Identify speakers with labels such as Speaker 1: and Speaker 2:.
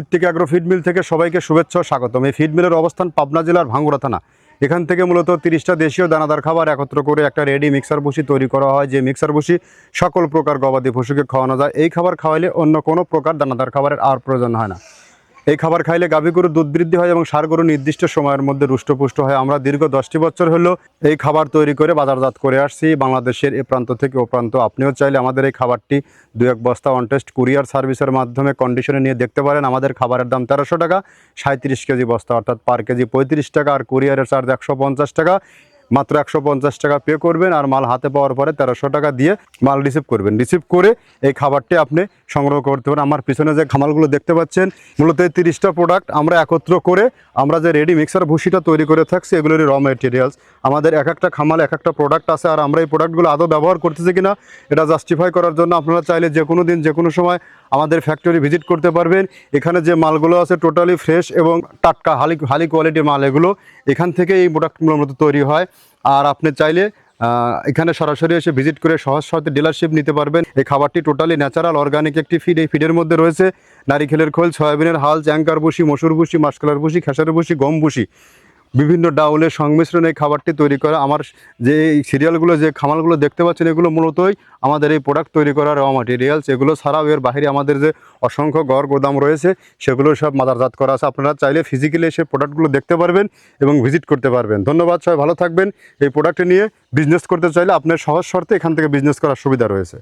Speaker 1: Hrithik agro feed mill থেকে সবাইকে শুভেচ্ছা ও স্বাগতম। এই ফিড মিলের অবস্থান পাবনা জেলার ভাঙ্গুড়া থানা। এখান থেকে মূলত 30টা দেশীয় দানাদার খাবার একত্র করে একটা রেডি মিক্সার ভুসি তৈরি করা হয়, যে মিক্সার ভুসি সকল প্রকার গবাদি পশুকে খাওয়ানো যায়। এই খাবার খাওয়াইলে অন্য কোনো প্রকার দানাদার খাবারের আর প্রয়োজন হয় না। এই খাবার খাইলে গাভী গরুর দুধ বৃদ্ধি হয় এবং ষাঁড় গরু নির্দিষ্ট সময়ের মধ্যে রুষ্টপুষ্ট হয়। আমরা দীর্ঘ 10টি বছর হলো এই খাবার তৈরি করে বাজারজাত করে আসছি বাংলাদেশের এ প্রান্ত থেকে ও প্রান্ত। আপনিও চাইলে আমাদের এই খাবারটি 2-1 বস্তা অন টেস্ট কুরিয়ার সার্ভিসের মাধ্যমে কন্ডিশনে নিয়ে দেখতে পারেন। আমাদের খাবারের দাম 1300 টাকা, 37 কেজি বস্তা অর্থাৎ পার কেজি 35 টাকা, আর কুরিয়ারের চার্জ 150 টাকা। মাত্র 150 টাকা পে করবেন আর মাল হাতে পাওয়ার পরে 1300 টাকা দিয়ে মাল রিসিভ করবেন। রিসিভ করে এই খাবারটি আপনি সংগ্রহ করতে পারেন। আমার পিছনে যে খামালগুলো দেখতে পাচ্ছেন, মূলত এই 30টা প্রোডাক্ট আমরা একত্র করে আমরা যে রেডি মিক্সার ভুসিটা তৈরি করে থাকছি, এগুলোরই র মেটেরিয়ালস। আমাদের এক একটা খামাল এক একটা প্রোডাক্ট আছে, আর আমরা এই প্রোডাক্টগুলো আদৌ ব্যবহার করতেছি কিনা এটা জাস্টিফাই করার জন্য আপনারা চাইলে যে কোনো দিন যে কোনো সময় আমাদের ফ্যাক্টরি ভিজিট করতে পারবেন। এখানে যে মালগুলো আছে টোটালি ফ্রেশ এবং টাটকা হাই কোয়ালিটির মাল। এগুলো এখান থেকে এই প্রোডাক্টগুলোর মতো তৈরি হয়। আর আপনি চাইলে এখানে সরাসরি এসে ভিজিট করে সহজ শর্তে ডিলারশিপ নিতে পারবেন। এই খাবারটি টোটালি ন্যাচারাল অর্গানিক একটি ফিড। এই ফিডের মধ্যে রয়েছে নারিকেলের খোল, সয়াবিনের হাল, চ্যাঙ্কার ভুসি, মসুর ভুসি, মাসকলার ভুসি, খেসারের ভুসি, গম ভুসি, বিভিন্ন ডাউলের সংমিশ্রণে এই খাবারটি তৈরি করা। আমার যে এই সিরিয়ালগুলো যে খামালগুলো দেখতে পাচ্ছেন, এগুলো মূলতই আমাদের এই প্রোডাক্ট তৈরি করার র ম্যাটেরিয়ালস। এগুলো ছাড়াও এর বাইরে আমাদের যে অসংখ্য গড় গোদাম রয়েছে, সেগুলো সব বাজারজাত করা আছে। আপনারা চাইলে ফিজিক্যালি এসে প্রোডাক্টগুলো দেখতে পারবেন এবং ভিজিট করতে পারবেন। ধন্যবাদ, সবাই ভালো থাকবেন। এই প্রোডাক্ট নিয়ে বিজনেস করতে চাইলে আপনার সহজ শর্তে এখান থেকে বিজনেস করার সুবিধা রয়েছে।